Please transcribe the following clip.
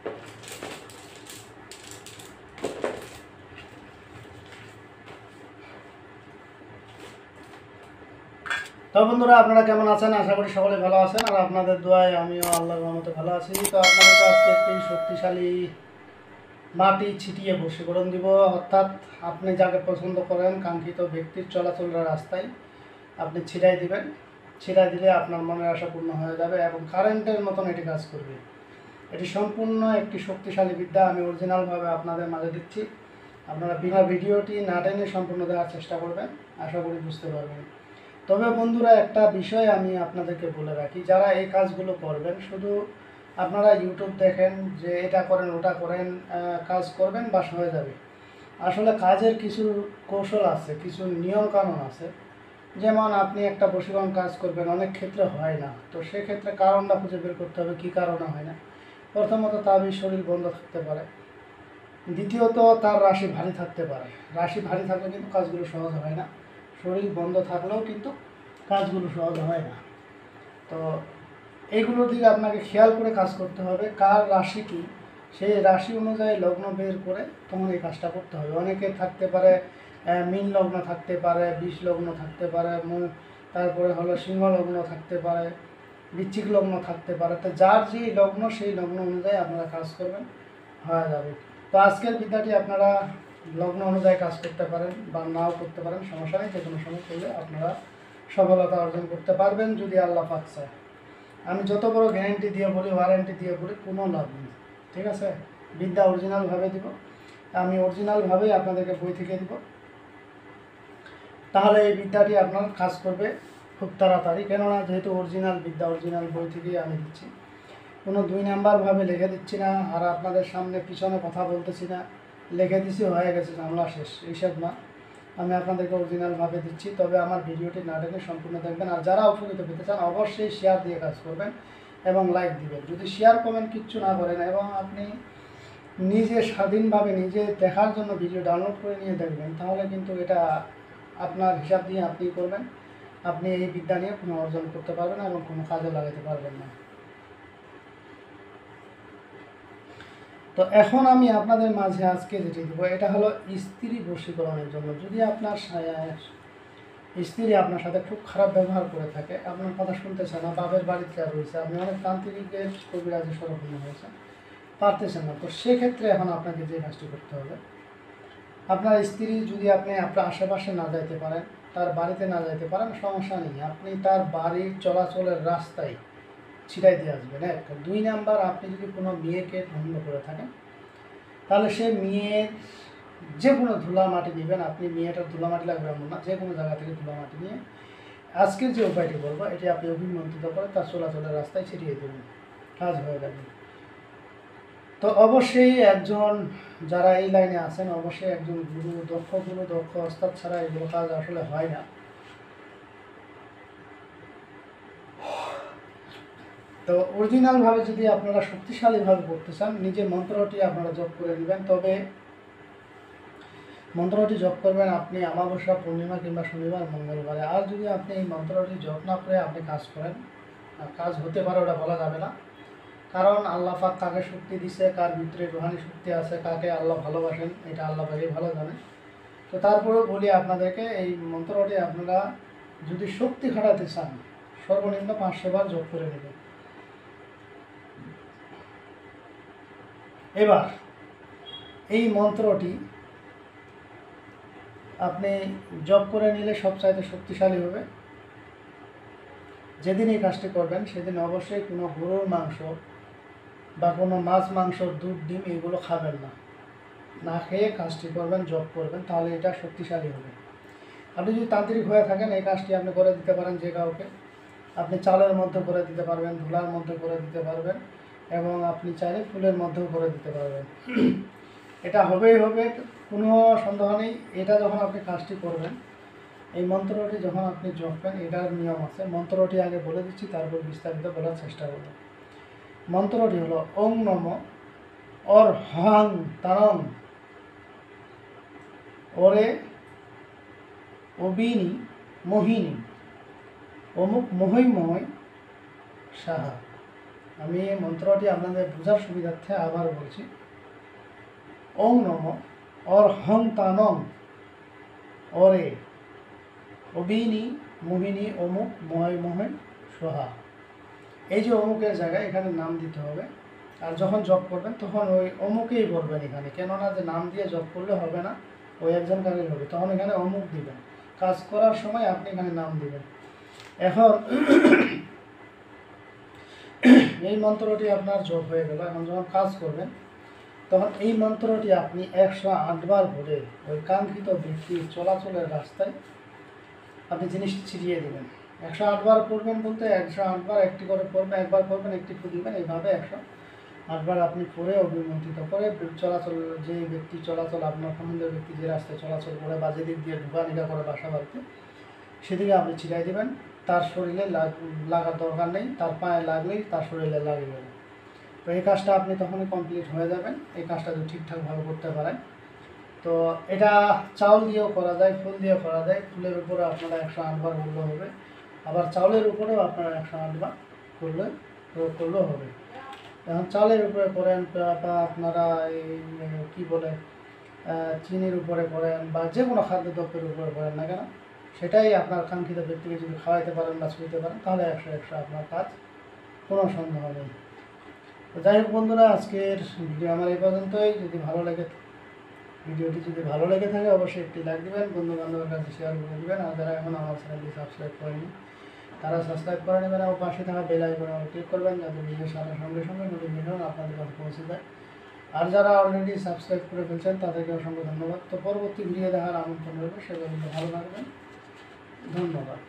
তো বন্ধুরা, আপনারা কেমন আছেন? আশা করি সকলে ভালো আছেন, আর আপনাদের দোয়ায় আমিও আল্লাহর রহমতে ভালো আছি। তো আপনাদেরকে আজকে একটি শক্তিশালী মাটি ছিটিয়ে বশীকরণ দিব, অর্থাৎ আপনি যাকে পছন্দ করেন কাঙ্ক্ষিত ব্যক্তির চলাচলের রাস্তায় আপনি ছিটাই দিবেন। ছিটাই দিলে আপনার মনের আশা পূর্ণ হয়ে যাবে এবং কারেন্টের মতন এটি কাজ করবে। এটি সম্পূর্ণ একটি শক্তিশালী বিদ্যা, আমি অরিজিনালভাবে আপনাদের মাঝে দিচ্ছি। আপনারা বিনা ভিডিওটি না টেনে সম্পূর্ণ দেওয়ার চেষ্টা করবেন, আশা করি বুঝতে পারবেন। তবে বন্ধুরা, একটা বিষয় আমি আপনাদেরকে বলে রাখি, যারা এই কাজগুলো করবেন, শুধু আপনারা ইউটিউব দেখেন যে এটা করেন ওটা করেন, কাজ করবেন বাস হয়ে যাবে। আসলে কাজের কিছু কৌশল আছে, কিছু নিয়মকানুন আছে। যেমন আপনি একটা বশীকরণ কাজ করবেন, অনেক ক্ষেত্রে হয় না, তো সেক্ষেত্রে কারণটা খুঁজে বের করতে হবে কী কারণে হয় না। প্রথমত তার শরীর বন্ধ থাকতে পারে, দ্বিতীয়ত তার রাশি ভারী থাকতে পারে। রাশি ভারী থাকলে কিন্তু কাজগুলো সহজ হয় না, শরীর বন্ধ থাকলেও কিন্তু কাজগুলো সহজ হয় না। তো এইগুলোর দিকে আপনাকে খেয়াল করে কাজ করতে হবে, কার রাশি কী সেই রাশি অনুযায়ী লগ্ন বের করে তখন এই কাজটা করতে হবে। অনেকের থাকতে পারে মীন লগ্ন থাকতে পারে, বিষ লগ্ন থাকতে পারে, তারপরে হলো সিংহ লগ্ন থাকতে পারে, বৃশ্চিক লগ্ন থাকতে পারে। তো যার যেই লগ্ন সেই লগ্ন অনুযায়ী আপনারা কাজ করবেন, হয়ে যাবে। তো আজকের বিদ্যাটি আপনারা লগ্ন অনুযায়ী কাজ করতে পারেন বা নাও করতে পারেন, সমস্যা নেই। যে কোনো সময় করলে আপনারা সফলতা অর্জন করতে পারবেন যদি আল্লাহ পাক চায়। আমি যত বড় গ্যারেন্টি দিয়ে বলি, ওয়ারেন্টি দিয়ে বলি, কোনো লাভ নেই, ঠিক আছে? বিদ্যা অরিজিনালভাবে দিব, আমি অরিজিনালভাবেই আপনাদেরকে বই থেকে দিব। তাহলে এই বিদ্যাটি আপনার কাজ করবে খুব তাড়াতাড়ি, কেননা যেহেতু অরিজিনাল বিদ্যা, অরিজিনাল বই থেকেই আমি দিচ্ছি। কোনো দুই নাম্বারভাবে লিখে দিচ্ছি না, আর আপনাদের সামনে পিছনে কথা বলতেছি না, লিখে দিচ্ছি হয়ে গেছে ঝামেলা শেষ, এইসব না। আমি আপনাদেরকে অরিজিনালভাবে দিচ্ছি। তবে আমার ভিডিওটি না টেনে সম্পূর্ণ দেখবেন, আর যারা উপকৃত পেতে চান অবশ্যই শেয়ার দিয়ে কাজ করবেন এবং লাইক দিবেন। যদি শেয়ার কমেন্ট কিচ্ছু না করেন এবং আপনি নিজে স্বাধীনভাবে নিজে দেখার জন্য ভিডিও ডাউনলোড করে নিয়ে দেখবেন, তাহলে কিন্তু এটা আপনার হিসাব দিয়ে আপনি করবেন, আপনি এই বিদ্যা নিয়ে কোনো অর্জন করতে পারবেন না এবং কোনো কাজে লাগাতে পারবেন না। তো এখন আমি আপনাদের মাঝে আজকে যেটি দেবো, এটা হলো স্ত্রী বশীকরণের জন্য। যদি আপনার স্ত্রী আপনার সাথে খুব খারাপ ব্যবহার করে থাকে, আপনার কথা শুনতেছে না, বাপের বাড়িতে রয়েছে, আপনি অনেক তান্ত্রিকের কবিরাজে সরবরাহ হয়েছে, পারতেছেন না, তো সেক্ষেত্রে এখন আপনাকে যে কাজটি করতে হবে, আপনার স্ত্রী যদি আপনি আপনার আশেপাশে না যাইতে পারেন, তার বাড়িতে না যাইতে পারেন, সমস্যা নেই, আপনি তার বাড়ির চলাচলের রাস্তায় ছিটাই দিয়ে আসবেন। এক। দুই নাম্বার, আপনি যদি কোনো মেয়েকে পছন্দ করে থাকেন, তাহলে সে মেয়ের যে কোনো ধুলা মাটি নেবেন। আপনি মেয়েটার ধুলা মাটি লাগবে এমন না, যে কোনো জায়গা থেকে ধুলা মাটি নিয়ে আজকের যে উপায়টি করবো এটি আপনি অভিমন্ত্রিত করে তার চলাচলের রাস্তায় ছিটিয়ে দেবেন, কাজ হয়ে যাবে। তো অবশ্যই একজন, যারা এই লাইনে আছেন, অবশ্যই একজন গুরু, দক্ষ ওস্তাদ ছাড়া এগুলো কাজ আসলে হয় না। তো অরিজিনালভাবে যদি আপনারা শক্তিশালীভাবে করতে চান, নিজে মন্ত্রটি আপনারা জপ করে নেবেন। তবে মন্ত্রটি জপ করবেন আপনি অমাবস্যা, পূর্ণিমা কিংবা শনিবার, মঙ্গলবারে। আর যদি আপনি এই মন্ত্রটি জপ না করে আপনি কাজ করেন, কাজ হতে পারে ওটা বলা যাবে না, কারণ আল্লাহ পাক কাকে শক্তি দিছে, কার ভিতরে রুহানি শক্তি আছে, কাকে আল্লাহ ভালোবাসেন, এটা আল্লাহ পাকই ভালো জানে। তো তারপরেও বলি আপনাদেরকে, এই মন্ত্রটি আপনারা যদি শক্তি খাটাতে চান, সর্বনিম্ন 500 বার জপ করে নেবেন। এবার এই মন্ত্রটি আপনি জপ করে নিলে সবচাইতে শক্তিশালী হবে। যেদিন এই কাজটি করবেন সেদিন অবশ্যই কোনো গরুর মাংস বা কোনো মাছ, মাংস, দুধ, ডিম এগুলো খাবেন না, না খেয়ে কাজটি করবেন, জপ করবেন, তাহলে এটা শক্তিশালী হবে। আপনি যদি তান্ত্রিক হয়ে থাকেন, এই কাজটি আপনি করে দিতে পারেন যে কাউকে। আপনি চালের মধ্যে করে দিতে পারবেন, ধুলার মধ্যে করে দিতে পারবেন এবং আপনি চাইলে ফুলের মধ্যেও করে দিতে পারবেন। এটা হবেই হবে, কোনো সন্দেহ নেই। এটা যখন আপনি কাজটি করবেন, এই মন্ত্রটি যখন আপনি জপবেন, এটার নিয়ম আছে। মন্ত্রটি আগে বলে দিচ্ছি, তারপর বিস্তারিত বলার চেষ্টা করব। মন্ত্রটি হলো ওং নম অর হং তারং ওরে অবিনী মোহিনী অমুক মহৈময় সাহা। আমি মন্ত্রটি আপনাদের বোঝার সুবিধার্থে আবার বলছি। ওং নম অর হং তানং অরে অবিনী মোহিনী অমুক ময় মহে সোহা। এই যে অমুকের জায়গায় এখানে নাম দিতে হবে, আর যখন জপ করবেন তখন ওই অমুকেই বলবেন এখানে, কেননা যে নাম দিয়ে জপ করলে হবে না, ওই একজন কাজের হবে, তখন এখানে অমুক দিবেন। কাজ করার সময় আপনি এখানে নাম দিবেন। এখন এই মন্ত্রটি আপনার জপ হয়ে গেল। এখন যখন কাজ করবেন তখন এই মন্ত্রটি আপনি 108 বার ভরে ওই কাঙ্ক্ষিত ব্যক্তির চলাচলের রাস্তায় আপনি জিনিসটি ছিটিয়ে দেবেন। 108 বার করবেন বলতে 108 বার একটি করে পড়বেন, একবার করবেন একটি ফু দিবেন, এইভাবে 108 বার আপনি পড়ে অভিমন্ত্রিত করে চলাচল, যে ব্যক্তি চলাচল আপনার পছন্দের ব্যক্তি যে রাস্তায় চলাচল করে বা যেদিক দিয়ে ঢুকা নিকা করে বাসা বাড়িতে, সেদিকে আপনি ছিটাই দেবেন। তার শরীরে লাগার দরকার নেই, তার পায়ে লাগলেই তার শরীরে লাগে যাবে। তো এই কাজটা আপনি তখনই কমপ্লিট হয়ে যাবেন, এই কাজটা যদি ঠিকঠাকভাবে করতে পারেন। তো এটা চাউল দিয়েও করা যায়, ফুল দিয়েও করা যায়। ফুলের উপরে আপনারা 108 বার বললে হবে, আবার চাউলের উপরেও আপনারা 108 বার প্রয়োগ করলেও হবে। এখন চালের উপরে করেন বা আপনারা এই কী বলে চিনির উপরে করেন বা যে কোনো খাদ্যদ্রব্যের উপরে করেন না কেন, সেটাই আপনার কাঙ্ক্ষিত ব্যক্তিকে যদি খাওয়াইতে পারেন বা ছুঁতে পারেন তাহলে 100 আপনার কাজ, কোনো সন্দেহ নেই। তো যাই হোক বন্ধুরা, আজকের ভিডিও আমার এই পর্যন্তই। ভিডিওটি যদি ভালো লেগে থাকে অবশ্যই একটি লাইক দেবেন, বন্ধু বান্ধবের কাছে শেয়ার করে দেবেন। আর যারা এখন আমার চ্যানেলটি সাবস্ক্রাইব করেনি তারা সাবস্ক্রাইব করে নেবেন এবং পাশে থাকা বেল আইকনে ক্লিক করবেন, যাতে ভিডিও সারার সঙ্গে সঙ্গে নোটিফিকেশন আপনাদের কাছে পৌঁছে যায়। আর যারা অলরেডি সাবস্ক্রাইব করে ফেলছেন তাদেরকে অসংখ্য ধন্যবাদ। তো পরবর্তী ভিডিও দেখার আমন্ত্রণ রইল, সে পর্যন্ত ভালো থাকবেন। ধন্যবাদ।